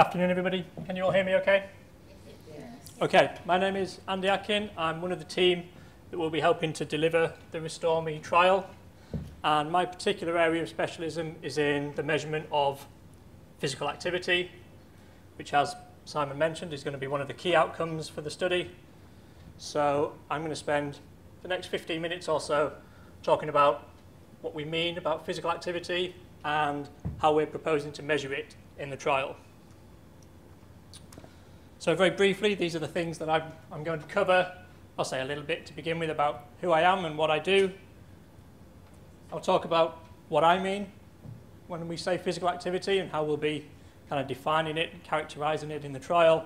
Good afternoon, everybody. Can you all hear me okay? Yes. Okay, my name is Andy Atkin. I'm one of the team that will be helping to deliver the Restore Me trial. And my particular area of specialism is in the measurement of physical activity, which, as Simon mentioned, is going to be one of the key outcomes for the study. So I'm going to spend the next 15 minutes or so talking about what we mean about physical activity and how we're proposing to measure it in the trial. So very briefly, these are the things that I'm going to cover. I'll say a little bit to begin with about who I am and what I do. I'll talk about what I mean when we say physical activity and how we'll be kind of defining it and characterizing it in the trial,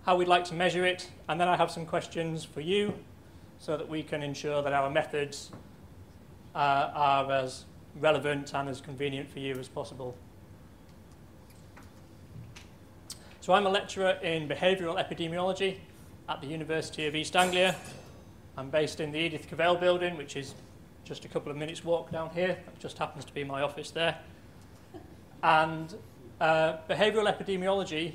how we'd like to measure it, and then I have some questions for you so that we can ensure that our methods are as relevant and as convenient for you as possible. So I'm a lecturer in behavioural epidemiology at the University of East Anglia. I'm based in the Edith Cavell building, which is just a couple of minutes walk down here. That just happens to be my office there. And behavioural epidemiology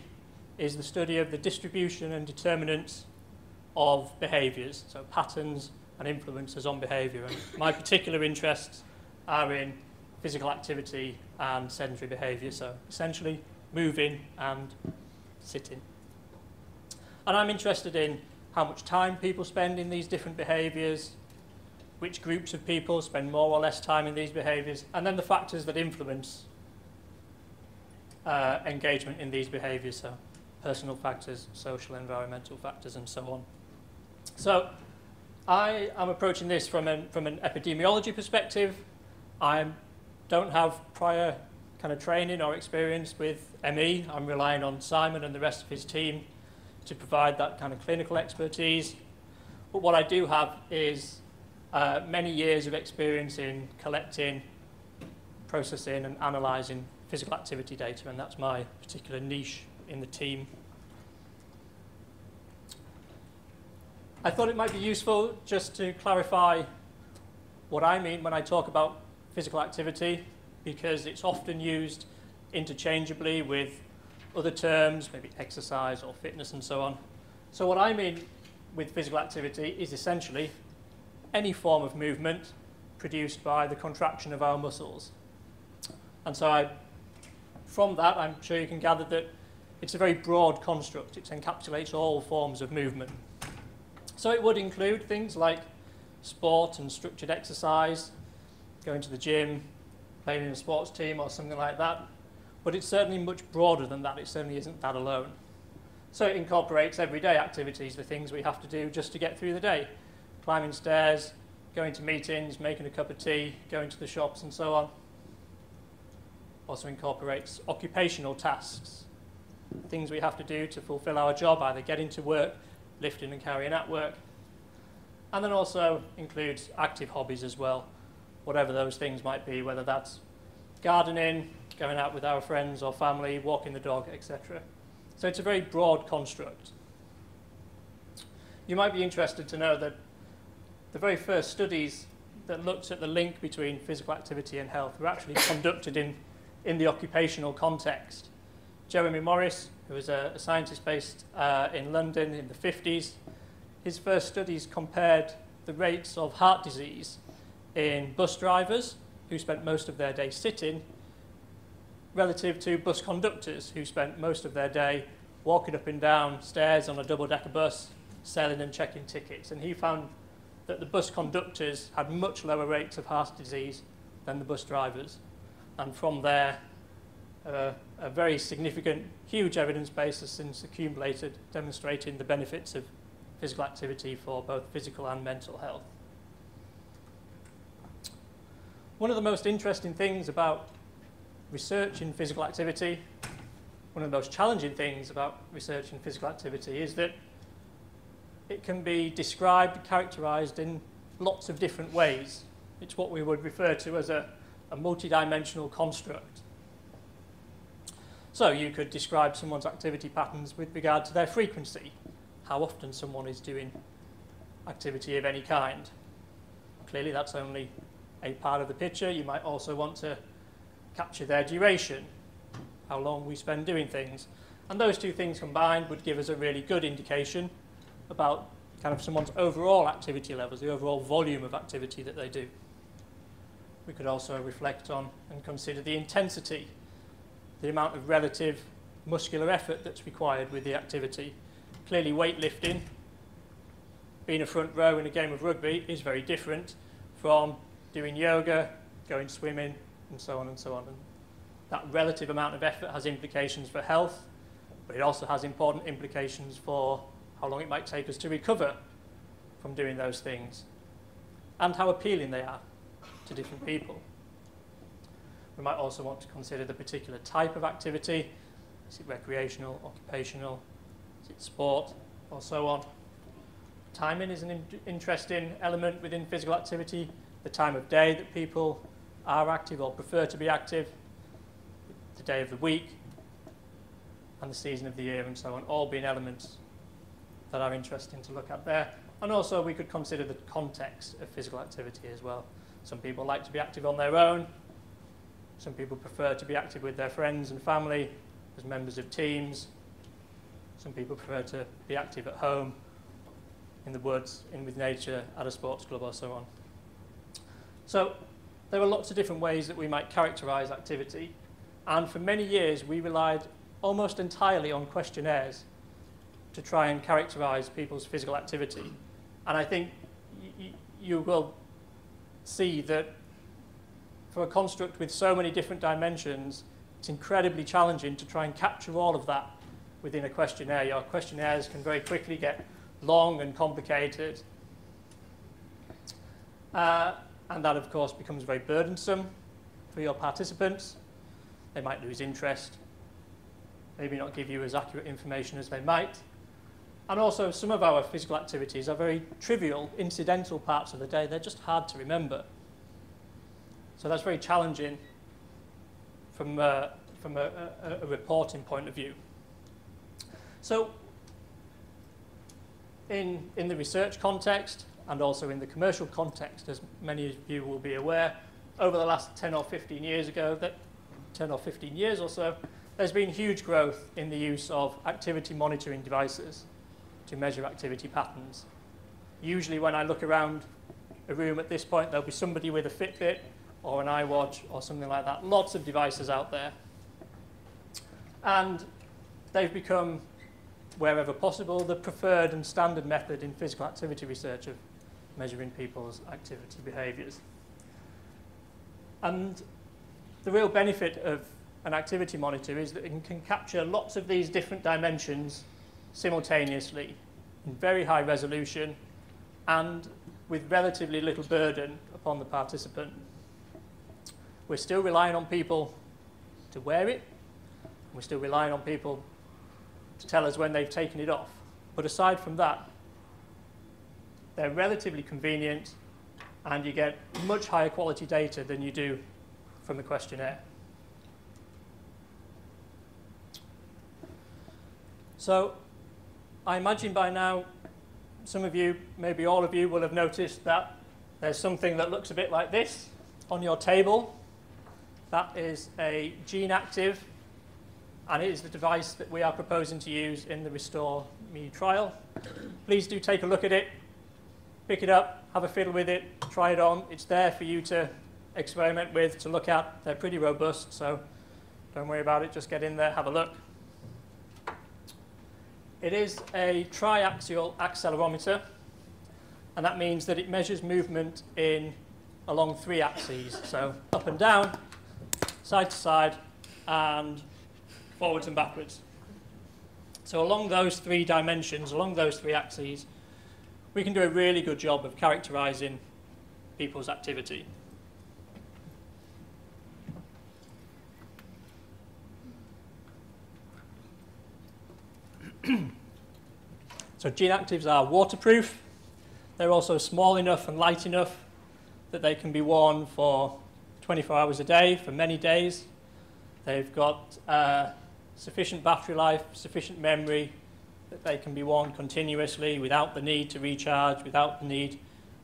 is the study of the distribution and determinants of behaviours, so patterns and influences on behaviour. And my particular interests are in physical activity and sedentary behaviour, so essentially moving and sitting. And I'm interested in how much time people spend in these different behaviours, which groups of people spend more or less time in these behaviours, and then the factors that influence engagement in these behaviours, so personal factors, social, environmental factors, and so on. So I am approaching this from an epidemiology perspective. I don't have prior kind of training or experience with ME. I'm relying on Simon and the rest of his team to provide that kind of clinical expertise. But what I do have is many years of experience in collecting, processing, and analysing physical activity data, and that's my particular niche in the team. I thought it might be useful just to clarify what I mean when I talk about physical activity, because it's often used interchangeably with other terms, maybe exercise or fitness and so on. So what I mean with physical activity is essentially any form of movement produced by the contraction of our muscles. And so from that, I'm sure you can gather that it's a very broad construct. It encapsulates all forms of movement. So it would include things like sport and structured exercise, going to the gym, playing in a sports team or something like that. But it's certainly much broader than that. It certainly isn't that alone. So it incorporates everyday activities, the things we have to do just to get through the day. Climbing stairs, going to meetings, making a cup of tea, going to the shops and so on. Also incorporates occupational tasks, things we have to do to fulfill our job, either getting to work, lifting and carrying at work. And then also includes active hobbies as well, whatever those things might be, whether that's gardening, going out with our friends or family, walking the dog, etc. So it's a very broad construct. You might be interested to know that the very first studies that looked at the link between physical activity and health were actually conducted in the occupational context. Jeremy Morris, who was a scientist based in London in the 50s, his first studies compared the rates of heart disease in bus drivers, who spent most of their day sitting, relative to bus conductors, who spent most of their day walking up and down stairs on a double-decker bus, selling and checking tickets. And he found that the bus conductors had much lower rates of heart disease than the bus drivers. And from there, a very significant, huge evidence base has since accumulated demonstrating the benefits of physical activity for both physical and mental health. One of the most interesting things about research in physical activity, one of the most challenging things about research in physical activity is that it can be described, characterized in lots of different ways. It's what we would refer to as a multidimensional construct. So you could describe someone's activity patterns with regard to their frequency, how often someone is doing activity of any kind. Clearly that's only a part of the picture. You might also want to capture their duration, how long we spend doing things. And those two things combined would give us a really good indication about kind of someone's overall activity levels, the overall volume of activity that they do. We could also reflect on and consider the intensity, the amount of relative muscular effort that's required with the activity. Clearly weightlifting, being a front row in a game of rugby, is very different from doing yoga, going swimming, and so on and so on. And that relative amount of effort has implications for health, but it also has important implications for how long it might take us to recover from doing those things, and how appealing they are to different people. We might also want to consider the particular type of activity. Is it recreational, occupational, is it sport, or so on. Timing is an interesting element within physical activity. The time of day that people are active or prefer to be active, the day of the week, and the season of the year, and so on, all being elements that are interesting to look at there. And also we could consider the context of physical activity as well. Some people like to be active on their own. Some people prefer to be active with their friends and family as members of teams. Some people prefer to be active at home, in the woods, in with nature, at a sports club, or so on. So there are lots of different ways that we might characterize activity. And for many years, we relied almost entirely on questionnaires to try and characterize people's physical activity. And I think you will see that for a construct with so many different dimensions, it's incredibly challenging to try and capture all of that within a questionnaire. Your questionnaires can very quickly get long and complicated. And that, of course, becomes very burdensome for your participants. They might lose interest, maybe not give you as accurate information as they might. And also, some of our physical activities are very trivial, incidental parts of the day. They're just hard to remember. So that's very challenging from a reporting point of view. So in the research context, and also in the commercial context, as many of you will be aware, over the last 10 or 15 years or so, there's been huge growth in the use of activity monitoring devices to measure activity patterns. Usually when I look around a room at this point, there'll be somebody with a Fitbit or an iWatch or something like that. Lots of devices out there. And they've become, wherever possible, the preferred and standard method in physical activity research of measuring people's activity behaviors. And the real benefit of an activity monitor is that it can capture lots of these different dimensions simultaneously in very high resolution and with relatively little burden upon the participant. We're still relying on people to wear it. We're still relying on people to tell us when they've taken it off. But aside from that, they're relatively convenient, and you get much higher quality data than you do from a questionnaire. So I imagine by now some of you, maybe all of you, will have noticed that there's something that looks a bit like this on your table. That is a gene active, and it is the device that we are proposing to use in the Restore Me trial. Please do take a look at it, pick it up, have a fiddle with it, try it on. It's there for you to experiment with, to look at. They're pretty robust, so don't worry about it. Just get in there, have a look. It is a triaxial accelerometer, and that means that it measures movement along 3 axes, so up and down, side to side, and forwards and backwards. So along those 3 dimensions, along those 3 axes, we can do a really good job of characterizing people's activity. So gene actives are waterproof. They're also small enough and light enough that they can be worn for 24 hours a day, for many days. They've got sufficient battery life, sufficient memory, that they can be worn continuously without the need to recharge, without the need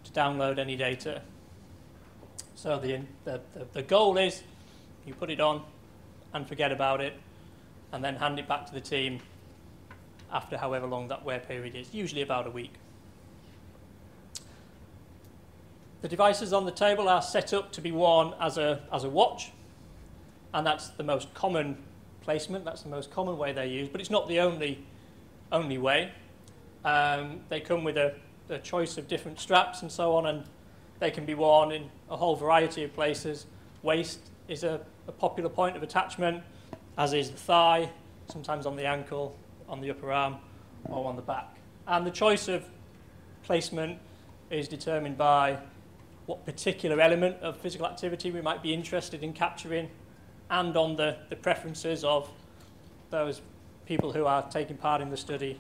to download any data. So the goal is you put it on and forget about it. and then hand it back to the team after however long that wear period is, usually about a week. The devices on the table are set up to be worn as a watch, and that's the most common placement, that's the most common way they're used, but it's not the only way. They come with a choice of different straps and so on, and they can be worn in a whole variety of places. Waist is a popular point of attachment, as is the thigh, sometimes on the ankle, on the upper arm, or on the back. And the choice of placement is determined by what particular element of physical activity we might be interested in capturing, and on the preferences of those people who are taking part in the study.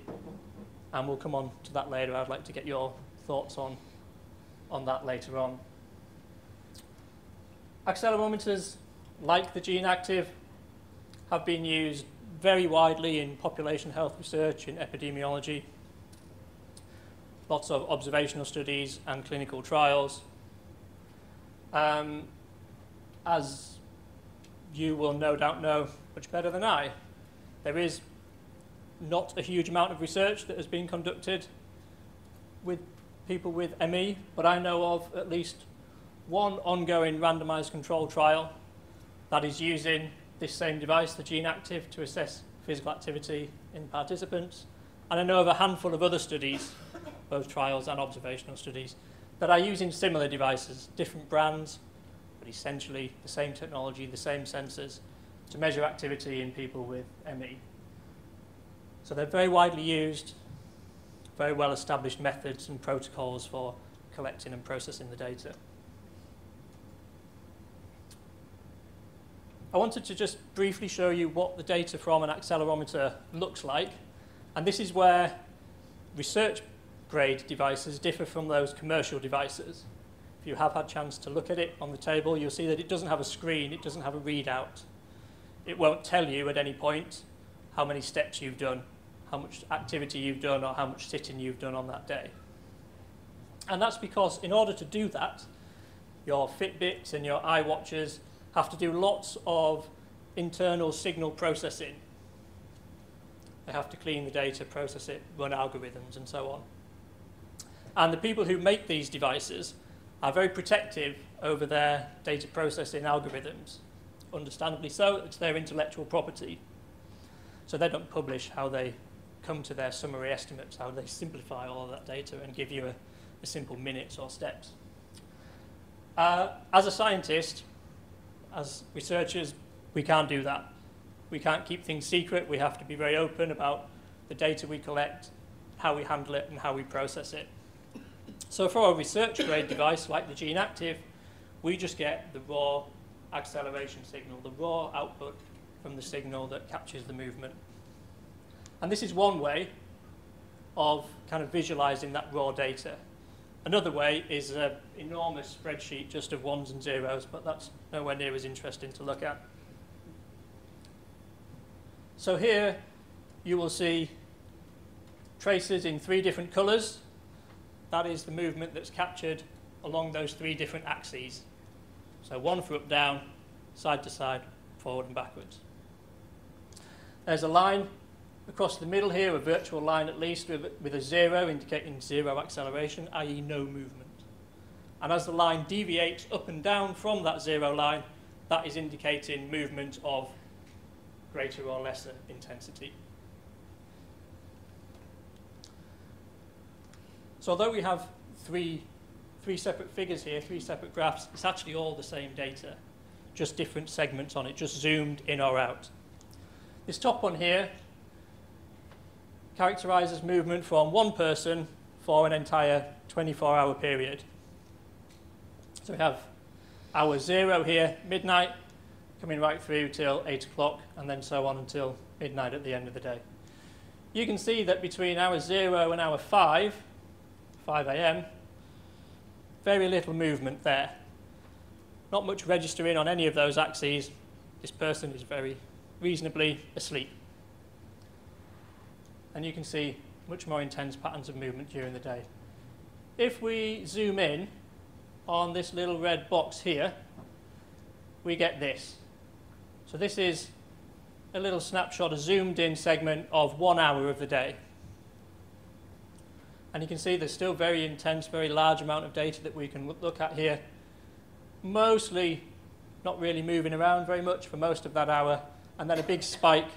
And we'll come on to that later. I'd like to get your thoughts on that later on. Accelerometers, like the gene active, have been used very widely in population health research, in epidemiology, lots of observational studies and clinical trials. As you will no doubt know much better than I, there is not a huge amount of research that has been conducted with people with ME, but I know of at least one ongoing randomized control trial that is using this same device, the gene active, to assess physical activity in participants. And I know of a handful of other studies, both trials and observational studies, that are using similar devices, different brands, but essentially the same technology, the same sensors, to measure activity in people with ME. So they're very widely used, very well-established methods and protocols for collecting and processing the data. I wanted to just briefly show you what the data from an accelerometer looks like. And this is where research-grade devices differ from those commercial devices. If you have had a chance to look at it on the table, you'll see that it doesn't have a screen, it doesn't have a readout. It won't tell you at any point how many steps you've done, how much activity you've done, or how much sitting you've done on that day. And that's because in order to do that, your Fitbits and your iWatches have to do lots of internal signal processing. They have to clean the data, process it, run algorithms, and so on. And the people who make these devices are very protective over their data processing algorithms. Understandably so, it's their intellectual property. So they don't publish how they come to their summary estimates, how they simplify all of that data and give you a simple minutes or steps. As a scientist, as researchers, we can't do that. We can't keep things secret. We have to be very open about the data we collect, how we handle it, and how we process it. So for a research-grade device like the gene active, we just get the raw acceleration signal, the raw output from the signal that captures the movement. And this is one way of kind of visualizing that raw data. Another way is an enormous spreadsheet just of ones and zeros, but that's nowhere near as interesting to look at. So here you will see traces in 3 different colors. That is the movement that's captured along those 3 different axes. So one for up, down, side to side, forward and backwards. There's a line across the middle here, a virtual line at least, with a 0 indicating 0 acceleration, i.e. no movement. And as the line deviates up and down from that 0 line, that is indicating movement of greater or lesser intensity. So although we have three separate figures here, 3 separate graphs, it's actually all the same data, just different segments on it, just zoomed in or out. This top one here characterizes movement from one person for an entire 24-hour period. So we have hour 0 here, midnight, coming right through till 8 o'clock, and then so on until midnight at the end of the day. You can see that between hour 0 and hour 5 a.m., very little movement there. Not much registering on any of those axes. This person is very reasonably asleep. And you can see much more intense patterns of movement during the day. If we zoom in on this little red box here, we get this. So this is a little snapshot, a zoomed in segment of 1 hour of the day. And you can see there's still very intense, very large amount of data that we can look at here. Mostly not really moving around very much for most of that hour, and then a big spike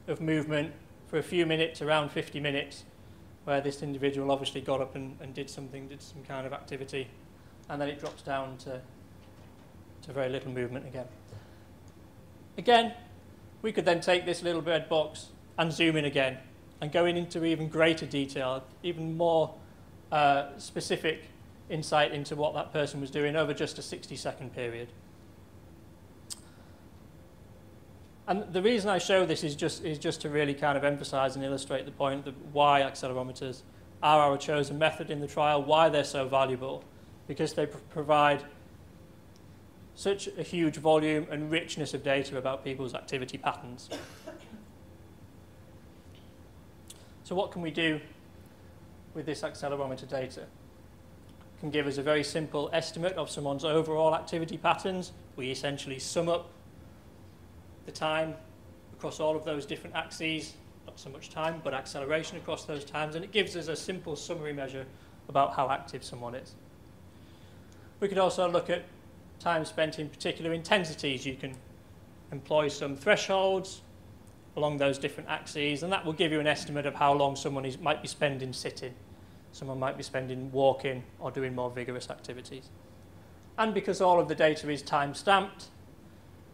of movement for a few minutes, around 50 minutes, where this individual obviously got up and did some kind of activity, and then it drops down to very little movement again. Again, we could then take this little red box and zoom in again and go into even greater detail, even more specific insight into what that person was doing over just a 60-second period. And the reason I show this is just to really kind of emphasize and illustrate the point that why accelerometers are our chosen method in the trial, why they're so valuable, because they provide such a huge volume and richness of data about people's activity patterns. So what can we do with this accelerometer data? It can give us a very simple estimate of someone's overall activity patterns. We essentially sum up the time across all of those different axes, not so much time, but acceleration across those times, and it gives us a simple summary measure about how active someone is. We could also look at time spent in particular intensities. You can employ some thresholds along those different axes, and that will give you an estimate of how long someone might be spending sitting. Someone might be spending walking or doing more vigorous activities. And because all of the data is time-stamped,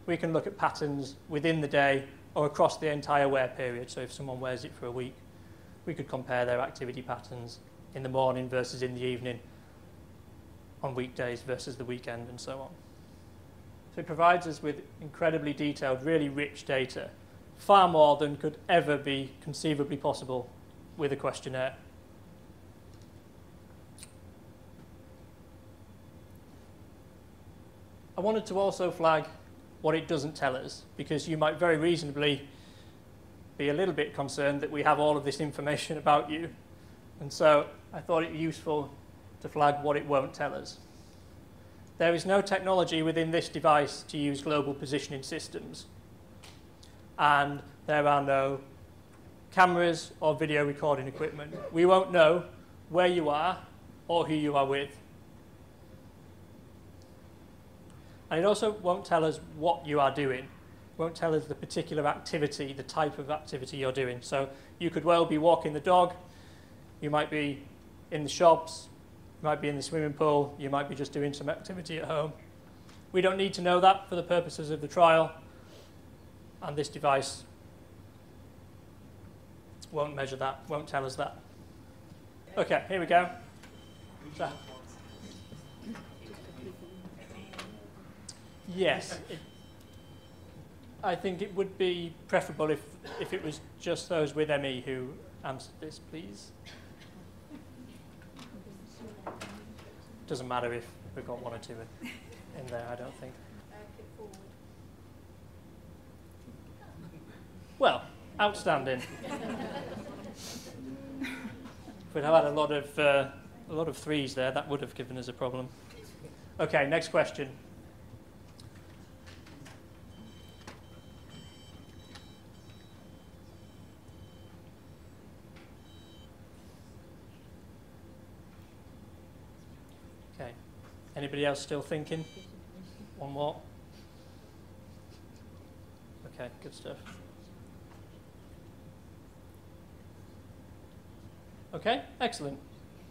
we can look at patterns within the day or across the entire wear period. So if someone wears it for a week, we could compare their activity patterns in the morning versus in the evening, on weekdays versus the weekend, and so on. So it provides us with incredibly detailed, really rich data, far more than could ever be conceivably possible with a questionnaire. I wanted to also flag what it doesn't tell us, because you might very reasonably be a little bit concerned that we have all of this information about you. And so I thought it useful to flag what it won't tell us. There is no technology within this device to use global positioning systems. And there are no cameras or video recording equipment. We won't know where you are or who you are with. And it also won't tell us what you are doing. It won't tell us the particular activity, the type of activity you're doing. So you could well be walking the dog, you might be in the shops, you might be in the swimming pool, you might be just doing some activity at home. We don't need to know that for the purposes of the trial, and this device won't measure that, won't tell us that. Okay, here we go. So, yes, I think it would be preferable if it was just those with ME who answered this, please. Doesn't matter if we've got one or two in there, I don't think. Well, outstanding. If we'd have had a lot of threes there, that would have given us a problem. Okay, next question. Okay. Anybody else still thinking? One more. Okay, good stuff. Okay, excellent.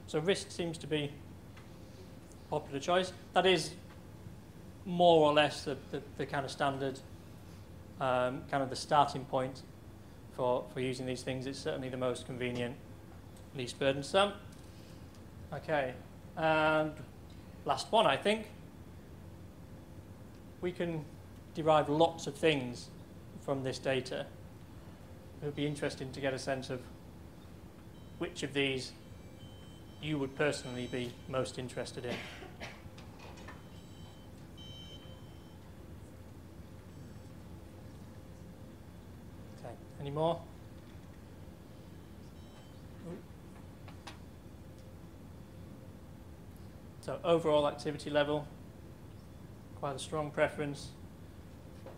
So risk seems to be a popular choice. That is more or less the kind of standard, kind of the starting point for using these things. It's certainly the most convenient, least burdensome. Okay, and last one, I think. We can derive lots of things from this data. It would be interesting to get a sense of which of these you would personally be most interested in. Okay, any more? So overall activity level, quite a strong preference,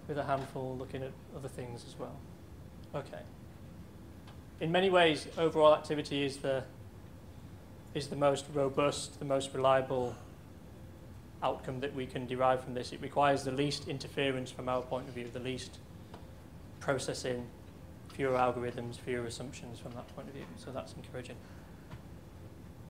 with a handful looking at other things as well. Okay. In many ways, overall activity is the most robust, the most reliable outcome that we can derive from this. It requires the least interference from our point of view, the least processing, fewer algorithms, fewer assumptions from that point of view. So that's encouraging.